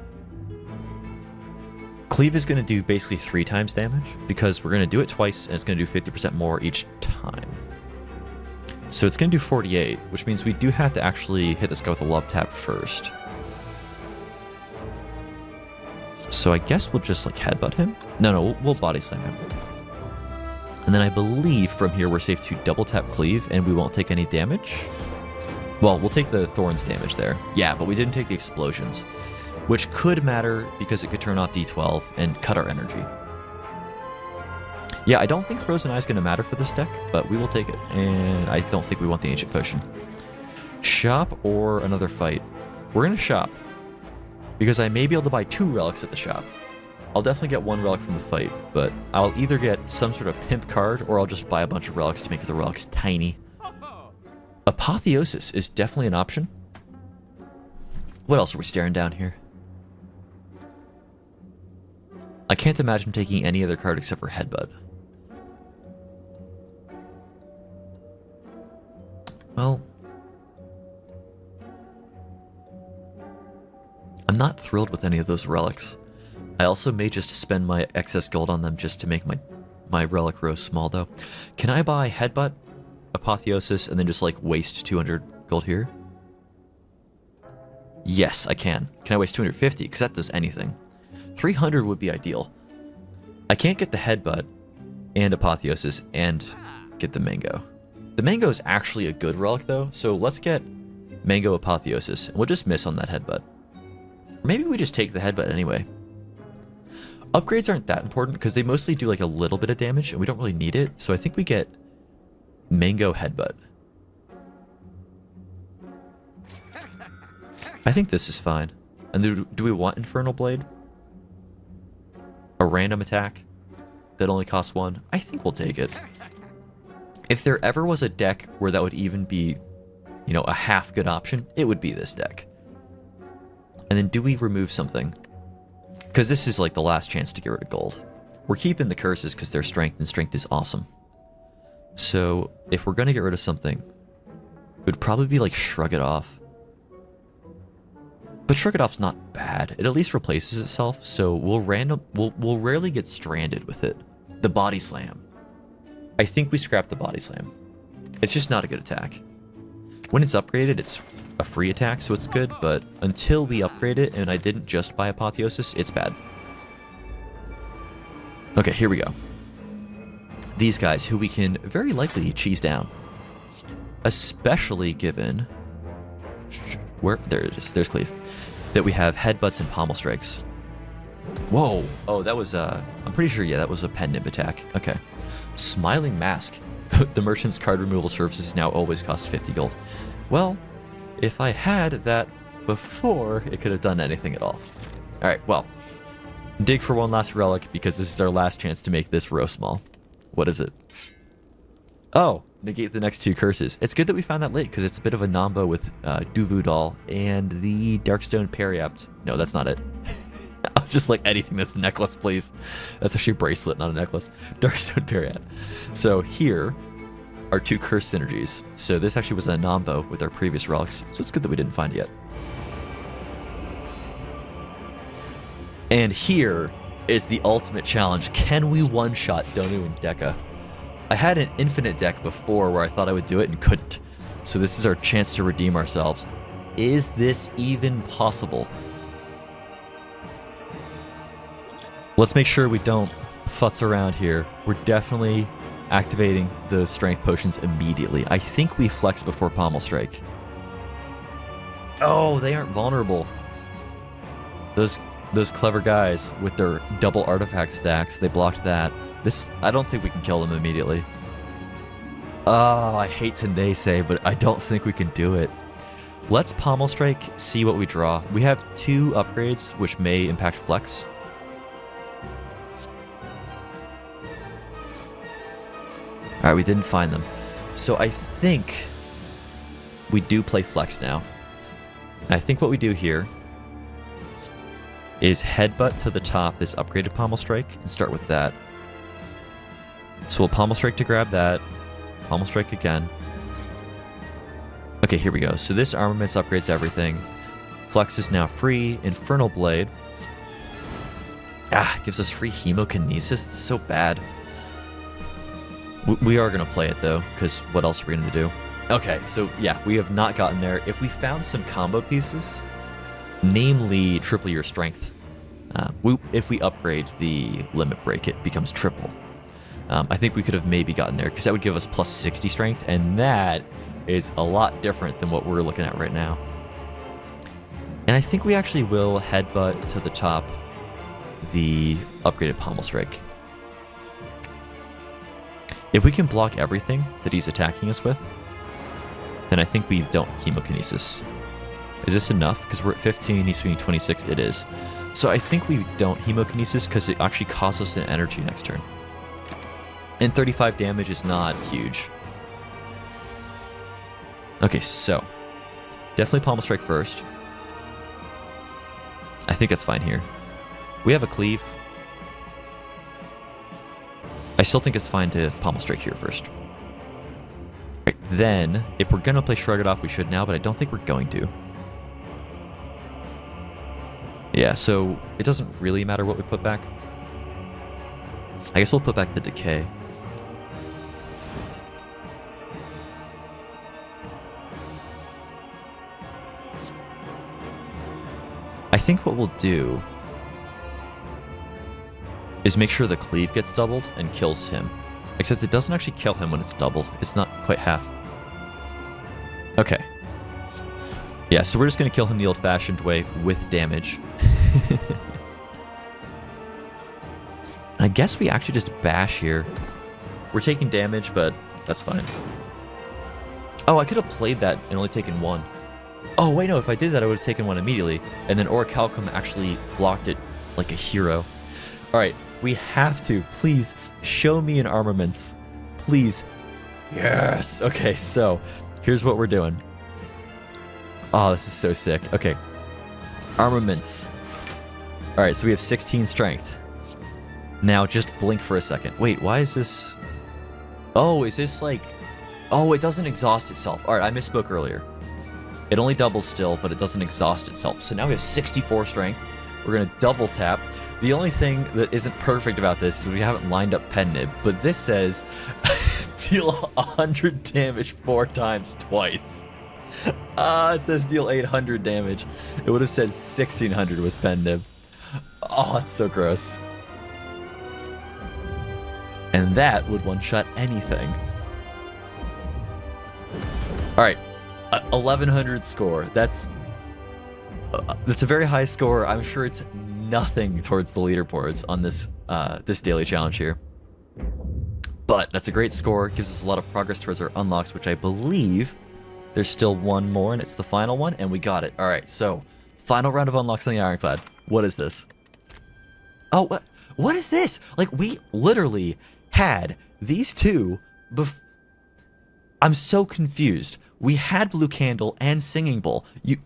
Cleave is going to do basically 3 times damage, because we're going to do it twice, and it's going to do 50% more each time. So it's going to do 48, which means we do have to actually hit this guy with a Love Tap first. So I guess we'll just headbutt him? No, we'll body slam him. And then I believe from here we're safe to double tap Cleave, and we won't take any damage. Well, we'll take the Thorns damage there. Yeah, but we didn't take the explosions, which could matter because it could turn off D12 and cut our energy. Yeah, I don't think Frozen Eye is going to matter for this deck, but we will take it. And I don't think we want the Ancient Potion. Shop or another fight? We're going to shop, because I may be able to buy 2 relics at the shop. I'll definitely get 1 relic from the fight, but I'll either get some sort of pimp card, or I'll just buy a bunch of relics to make the relics tiny. Apotheosis is definitely an option. What else are we staring down here? I can't imagine taking any other card except for Headbutt. Well, I'm not thrilled with any of those relics. I also may just spend my excess gold on them just to make my relic row small, though. Can I buy Headbutt, Apotheosis, and then just waste 200 gold here? Yes, I can. Can I waste 250? Because that does anything. 300 would be ideal. I can't get the Headbutt and Apotheosis and get the Mango. The Mango is actually a good relic, though, so let's get Mango Apotheosis, and we'll just miss on that Headbutt. Or maybe we just take the Headbutt anyway. Upgrades aren't that important because they mostly do a little bit of damage, and we don't really need it, so I think we get Mango Headbutt. I think this is fine. And do we want Infernal Blade? A random attack that only costs 1? I think we'll take it. If there ever was a deck where that would even be, a half good option, it would be this deck. And then do we remove something? Because this is the last chance to get rid of gold. We're keeping the curses because they're strength, and strength is awesome. So if we're going to get rid of something, it would probably be Shrug It Off. But Shrug It Off's not bad. It at least replaces itself, so we'll rarely get stranded with it. The Body Slam. I think we scrap the Body Slam. It's just not a good attack. When it's upgraded, it's a free attack, so it's good, but until we upgrade it, and I didn't just buy Apotheosis, it's bad. Okay, here we go. These guys, who we can very likely cheese down. Especially given... Where? There it is. There's Cleave. That we have Headbutts and Pommel Strikes. Whoa. Oh, that was I'm pretty sure, yeah, that was a pen nib attack. Okay. Smiling Mask. The merchant's card removal services now always cost 50 gold. Well, if I had that before, it could have done anything at all. Alright, well. Dig for one last relic, because this is our last chance to make this row small. What is it? Oh, negate the next two curses. It's good that we found that late, because it's a bit of a nombo with Duvu Doll and the Darkstone Periapt. No, that's not it. I was just like, anything that's a necklace, please. That's actually a bracelet, not a necklace. Darkstone Periapt. So here are two curse synergies. So this actually was a nombo with our previous relics, so it's good that we didn't find it yet. And here is the ultimate challenge. Can we one-shot Donu and Dekka? I had an infinite deck before where I thought I would do it and couldn't. So this is our chance to redeem ourselves. Is this even possible? Let's make sure we don't futz around here. We're definitely activating the strength potions immediately. I think we flex before Pommel Strike. Oh, they aren't vulnerable. Those clever guys with their double artifact stacks, they blocked that. This, I don't think we can kill them immediately. Oh, I hate to naysay, but I don't think we can do it. Let's Pommel Strike, see what we draw. We have two upgrades, which may impact Flex. Alright, we didn't find them. So I think we do play Flex now. And I think what we do here is headbutt to the top this upgraded Pommel Strike and start with that. So we'll Pommel Strike to grab that. Pommel Strike again. Okay, here we go. So this armaments upgrades everything. Flex is now free. Infernal Blade. Ah, gives us free Hemokinesis. It's so bad. We are going to play it though, because what else are we going to do? Okay, so yeah, we have not gotten there. If we found some combo pieces, namely triple your strength, if we upgrade the limit break, it becomes triple. I think we could have maybe gotten there, because that would give us plus 60 strength, and that is a lot different than what we're looking at right now. And I think we actually will headbutt to the top the upgraded Pommel Strike. If we can block everything that he's attacking us with, then I think we don't Hemokinesis. Is this enough? Because we're at 15, he's swinging 26. It is. So I think we don't Hemokinesis because it actually costs us an energy next turn. And 35 damage is not huge. Okay, so definitely Pommel Strike first. I think that's fine here. We have a cleave. I still think it's fine to Pommel Strike here first. Right, then, if we're going to play Shrug It Off, we should now, but I don't think we're going to. Yeah, so it doesn't really matter what we put back. I guess we'll put back the Decay. I think what we'll do is make sure the cleave gets doubled and kills him. Except it doesn't actually kill him when it's doubled. It's not quite half. Okay. Yeah, so we're just going to kill him the old-fashioned way with damage. I guess we actually just bash here. We're taking damage, but that's fine. Oh, I could have played that and only taken one. Oh, wait, no, if I did that, I would have taken one immediately. And then Orichalcum actually blocked it like a hero. All right, we have to. Please, show me an armaments. Please. Yes. Okay, so here's what we're doing. Oh, this is so sick. Okay. Armaments. All right, so we have 16 strength. Now, just blink for a second. Wait, why is this... Oh, is this like... Oh, it doesn't exhaust itself. All right, I misspoke earlier. It only doubles still, but it doesn't exhaust itself. So now we have 64 strength. We're going to double tap. The only thing that isn't perfect about this is we haven't lined up Pen Nib, but this says deal 100 damage 4 times twice. It says deal 800 damage. It would have said 1600 with Pen Nib. Oh, it's so gross. And that would one-shot anything. All right, 1100 score. That's a very high score. I'm sure it's nothing towards the leaderboards on this this daily challenge here. But that's a great score. Gives us a lot of progress towards our unlocks, which I believe there's still one more, and it's the final one, and we got it. All right, so final round of unlocks on the Ironclad. What is this? Oh, what is this? Like, we literally had these two I'm so confused. We had Blue Candle and Singing Bowl. You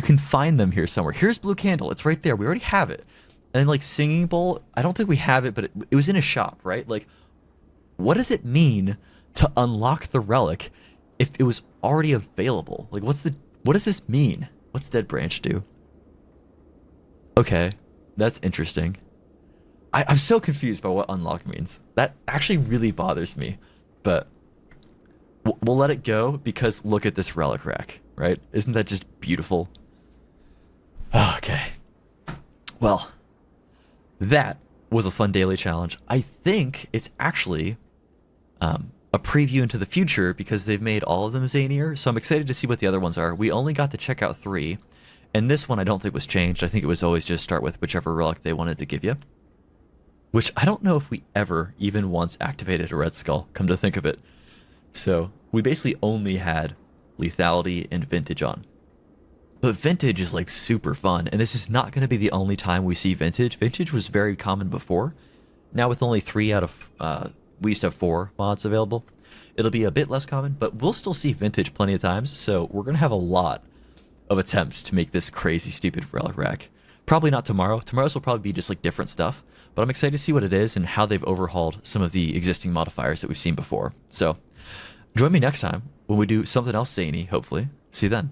can find them here somewhere. Here's Blue Candle. It's right there. We already have it. And like Singing Bowl, I don't think we have it, but it was in a shop, right? Like, what does it mean to unlock the relic if it was already available? Like, what does this mean? What's Dead Branch do? Okay, that's interesting. I'm so confused by what unlock means. That actually really bothers me, but we'll let it go because look at this relic rack, right? Isn't that just beautiful? Okay. Well, that was a fun daily challenge. I think it's actually a preview into the future because they've made all of them zanier, so I'm excited to see what the other ones are. We only got to check out 3, and this one I don't think was changed. I think it was always just start with whichever relic they wanted to give you, which I don't know if we ever even once activated a Red Skull, come to think of it. So we basically only had lethality and vintage on. But vintage is like super fun, and this is not going to be the only time we see vintage. Vintage was very common before. Now with only 3 out of, we used to have 4 mods available. It'll be a bit less common, but we'll still see vintage plenty of times, so we're going to have a lot of attempts to make this crazy, stupid relic rack. Probably not tomorrow. Tomorrow's will probably be just like different stuff, but I'm excited to see what it is and how they've overhauled some of the existing modifiers that we've seen before. So join me next time when we do something else zany, hopefully. See you then.